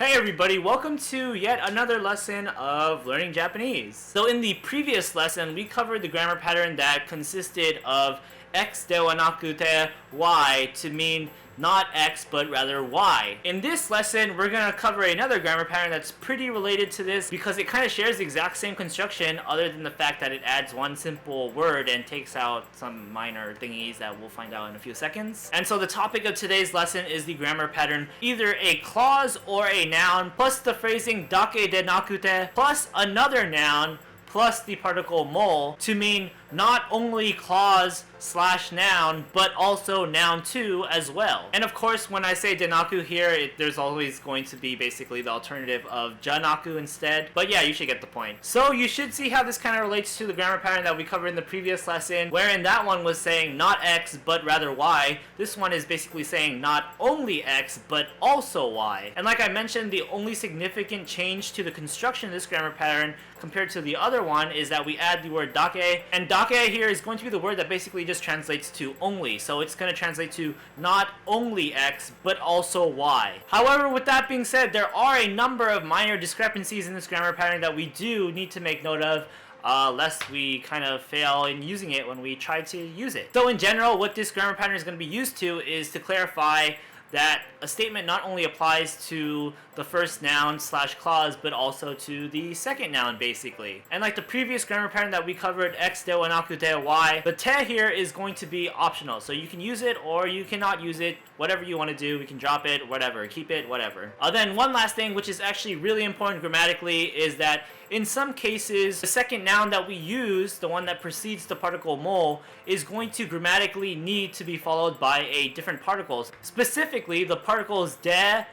Hey everybody, welcome to yet another lesson of learning Japanese. So in the previous lesson, we covered the grammar pattern that consisted of x dewanakute y to mean not x but rather y. In this lesson, we're going to cover another grammar pattern that's pretty related to this because it kind of shares the exact same construction other than the fact that it adds one simple word and takes out some minor thingies that we'll find out in a few seconds. And so the topic of today's lesson is the grammar pattern either a clause or a noun plus the phrasing dakedenakute plus another noun plus the particle mo to mean not only clause / noun, but also noun2 as well. And of course, when I say denaku here, there's always going to be basically the alternative of janaku instead. But yeah, you should get the point. So you should see how this kind of relates to the grammar pattern that we covered in the previous lesson, wherein that one was saying not x, but rather y. This one is basically saying not only x, but also y. And like I mentioned, the only significant change to the construction of this grammar pattern compared to the other one is that we add the word dake, and dake here is going to be the word that basically just translates to only. So it's going to translate to not only x, but also y. However, with that being said, there are a number of minor discrepancies in this grammar pattern that we do need to make note of, lest we kind of fail in using it when we try to use it. So in general, what this grammar pattern is going to be used to is to clarify that a statement not only applies to the first noun / clause, but also to the second noun, basically. And like the previous grammar pattern that we covered, x dewanakute y, the te here is going to be optional. So you can use it or you cannot use it, whatever you want to do. We can drop it, whatever, keep it, whatever. Then one last thing, which is actually really important grammatically, is that in some cases, the second noun that we use, the one that precedes the particle mo, is going to grammatically need to be followed by a different particles. Specifically, the particles de,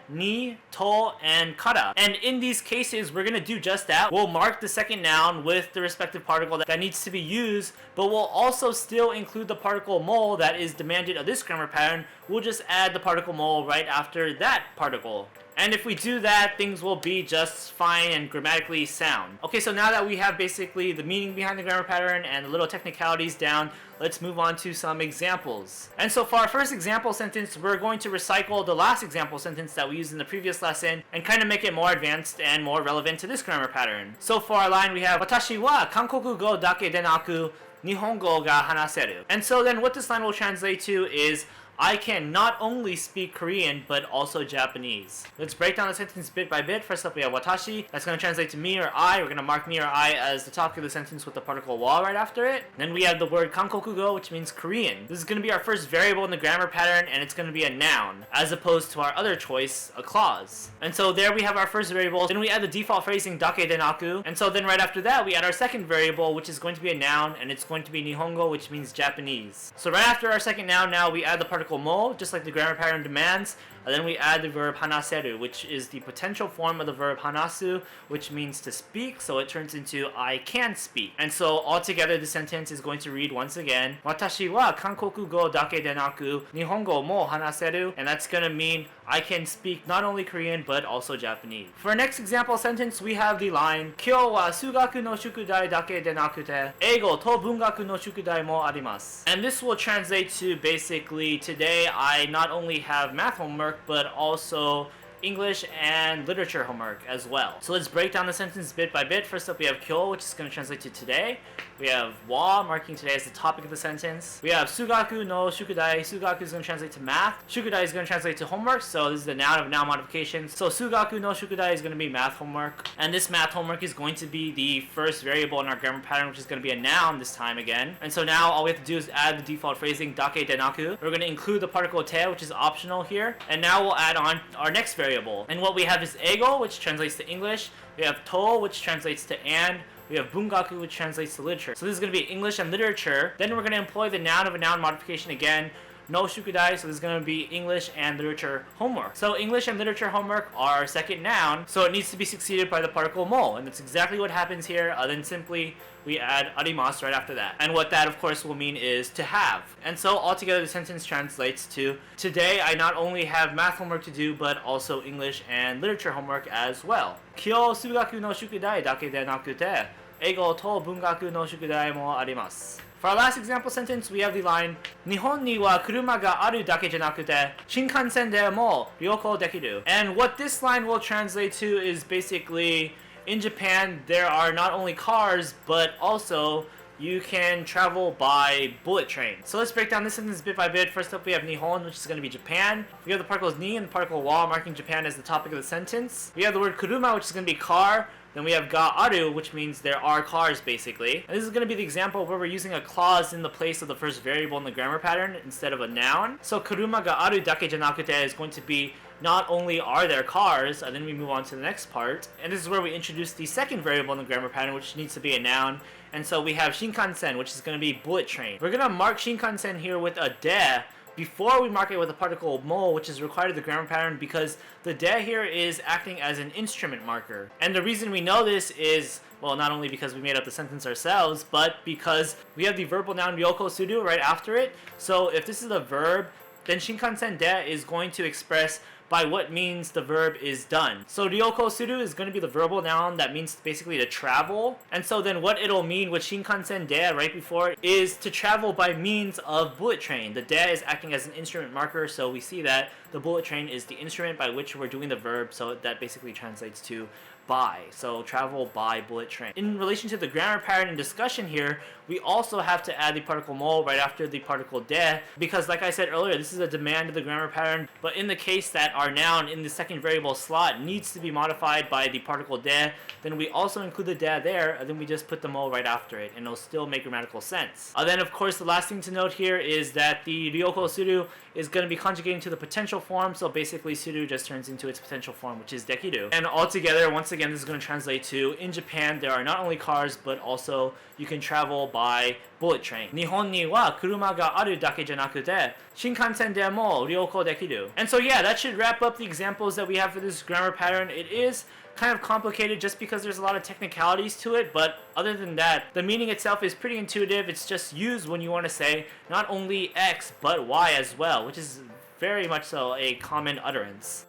ni, to, and kara. And in these cases, we're going to do just that. We'll mark the second noun with the respective particle that needs to be used, but we'll also still include the particle mo that is demanded of this grammar pattern. We'll just add the particle mo right after that particle. And if we do that, things will be just fine and grammatically sound. Okay, so now that we have basically the meaning behind the grammar pattern and the little technicalities down, let's move on to some examples. And so for our first example sentence, we're going to recycle the last example sentence that we used in the previous lesson and kind of make it more advanced and more relevant to this grammar pattern. So for our line, we have Watashi wa kankokugo dake de naku, nihongo ga hanaseru. And so then what this line will translate to is I can not only speak Korean, but also Japanese. Let's break down the sentence bit by bit. First up, we have Watashi. That's going to translate to me or I. We're going to mark me or I as the topic of the sentence with the particle wa right after it. Then we have the word kankokugo, which means Korean. This is going to be our first variable in the grammar pattern, and it's going to be a noun, as opposed to our other choice, a clause. And so there we have our first variable. Then we add the default phrasing dakedenaku. And so then right after that, we add our second variable, which is going to be a noun, and it's going to be nihongo, which means Japanese. So right after our second noun now, we add the particle mo, just like the grammar pattern demands, and then we add the verb hanaseru, which is the potential form of the verb hanasu, which means to speak, so it turns into I can speak. And so altogether the sentence is going to read once again, Watashi wa kankokugo dake de naku, nihongo mo hanaseru, and that's going to mean I can speak not only Korean but also Japanese. For our next example sentence, we have the line, Kyou wa suugaku no shukudai dake de nakute, eigo to bungaku no shukudai mo arimasu. And this will translate to basically, today I not only have math homework, but also English and literature homework as well. So let's break down the sentence bit by bit. First up, we have kyo, which is going to translate to today. We have wa, marking today as the topic of the sentence. We have suugaku no shukudai. Suugaku is going to translate to math. Shukudai is going to translate to homework. So this is the noun of noun modifications. So suugaku no shukudai is going to be math homework. And this math homework is going to be the first variable in our grammar pattern, which is going to be a noun this time again. And so now all we have to do is add the default phrasing dakedenaku. We're going to include the particle te, which is optional here. And now we'll add on our next variable. And what we have is eigo, which translates to English. We have to, which translates to and. We have bungaku, which translates to literature. So this is going to be English and literature. Then we're going to employ the noun of a noun modification again. No shukudai, so this is going to be English and literature homework. So English and literature homework are our second noun, so it needs to be succeeded by the particle mo, and that's exactly what happens here. Then simply we add arimasu right after that. And what that of course will mean is to have. And so altogether the sentence translates to, today I not only have math homework to do, but also English and literature homework as well. Kyou suugaku no shukudai dake denakute, eigo to bungaku no shukudai mo arimasu. For our last example sentence, we have the line 日本には車があるだけじゃなくて新幹線でも旅行できる. And what this line will translate to is basically, in Japan, there are not only cars, but also you can travel by bullet train. So let's break down this sentence bit by bit. First up, we have Nihon, which is going to be Japan. We have the particles ni and the particle wa, marking Japan as the topic of the sentence. We have the word kuruma, which is going to be car. Then we have ga aru, which means there are cars, basically. And this is going to be the example where we're using a clause in the place of the first variable in the grammar pattern instead of a noun. So kuruma ga aru dake denakute is going to be not only are there cars, and then we move on to the next part. And this is where we introduce the second variable in the grammar pattern, which needs to be a noun. And so we have shinkansen, which is going to be bullet train. We're going to mark shinkansen here with a de before we mark it with the particle mo, which is required of the grammar pattern, because the de here is acting as an instrument marker. And the reason we know this is, well, not only because we made up the sentence ourselves, but because we have the verbal noun ryoko suru right after it. So if this is a verb, then shinkansen de is going to express by what means the verb is done. So ryoko suru is going to be the verbal noun that means basically to travel. And so then what it'll mean with shinkansen de right before is to travel by means of bullet train. The de is acting as an instrument marker, so we see that the bullet train is the instrument by which we're doing the verb, so that basically translates to by. So travel by bullet train. In relation to the grammar pattern and discussion here, we also have to add the particle mo right after the particle de, because like I said earlier, this is a demand of the grammar pattern. But in the case that our noun in the second variable slot needs to be modified by the particle de, then we also include the de there, and then we just put the mo right after it, and it'll still make grammatical sense. Then of course the last thing to note here is that the ryoko suru is going to be conjugating to the potential form, so basically suru just turns into its potential form, which is dekiru. And altogether, once again, this is going to translate to, in Japan, there are not only cars, but also you can travel by bullet train. Nihon ni wa kuruma ga aru dake ja nakute, shinkansen de mo ryoko dekiru. And so yeah, that should wrap up the examples that we have for this grammar pattern. It is kind of complicated just because there's a lot of technicalities to it, but other than that, the meaning itself is pretty intuitive. It's just used when you want to say not only X, but Y as well, which is very much so a common utterance.